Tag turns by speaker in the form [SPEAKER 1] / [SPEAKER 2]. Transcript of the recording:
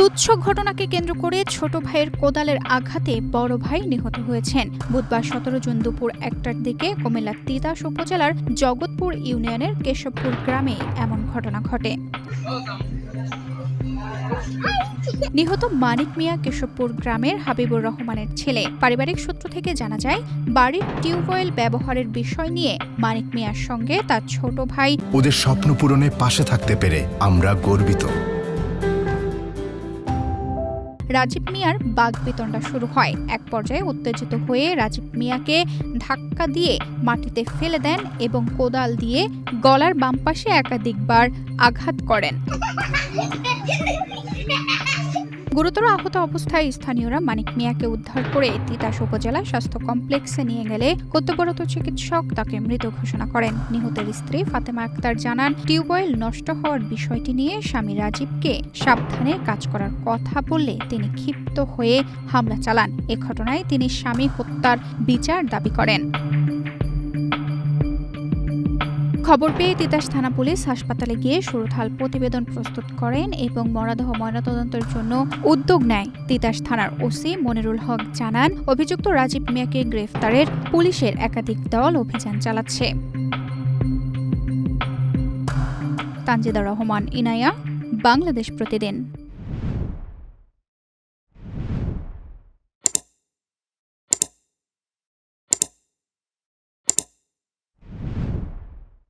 [SPEAKER 1] তুচ্ছ ঘটনাকে কেন্দ্র করে ছোট ভাইয়ের কোদালের আঘাতে বড় ভাই নিহত হয়েছেন। বুধবার 17 জুন দুপুর 1টার দিকে কুমিল্লার তিতাস উপজেলার জগৎপুর ইউনিয়নের কেশবপুর গ্রামে এমন ঘটনা ঘটে। নিহত মানিক মিয়া কেশবপুর গ্রামের হাবিবুর রহমানের ছেলে। পারিবারিক সূত্র থেকে জানা যায়, বাড়ির টিউবওয়েল ব্যবহারের বিষয় নিয়ে মানিক মিয়ার সঙ্গে তার ছোট ভাই
[SPEAKER 2] ওদের স্বপ্ন পূরণে পাশে থাকতে পেরে আমরা গর্বিত।
[SPEAKER 1] রাজীব মিয়ার বাগবিতণ্ডা শুরু হয়। এক পর্যায়ে উত্তেজিত হয়ে রাজীব মিয়াকে ধাক্কা দিয়ে মাটিতে ফেলে দেন এবং কোদাল দিয়ে গলার বাম পাশে একাধিকবার আঘাত করেন। গুরুতর আহত অবস্থায় স্থানীয়রা মানিক মিয়াকে উদ্ধার করে তিতাস উপজেলা স্বাস্থ্য কমপ্লেক্সে নিয়ে গেলে কর্তব্যরত চিকিৎসক তাকে মৃত ঘোষণা করেন। নিহতের স্ত্রী ফাতেমা আক্তার জানান, টিউবওয়েল নষ্ট হওয়ার বিষয়টি নিয়ে স্বামী রাজীবকে সাবধানে কাজ করার কথা বললে তিনি ক্ষিপ্ত হয়ে হামলা চালান। এ ঘটনায় তিনি স্বামী হত্যার বিচার দাবি করেন। খবর পেয়ে তিতাস থানা পুলিশ হাসপাতালে গিয়ে সুরতহাল প্রতিবেদন প্রস্তুত করেন এবং মরদেহ ময়নাতদন্তের জন্য উদ্যোগ নেয়। তিতাস থানার ওসি মনিরুল হক জানান, অভিযুক্ত রাজীব মিয়াকে গ্রেফতারের পুলিশের একাধিক দল অভিযান চালাচ্ছে। তানজিদা রহমান, ইনায়া, বাংলাদেশ প্রতিদিন।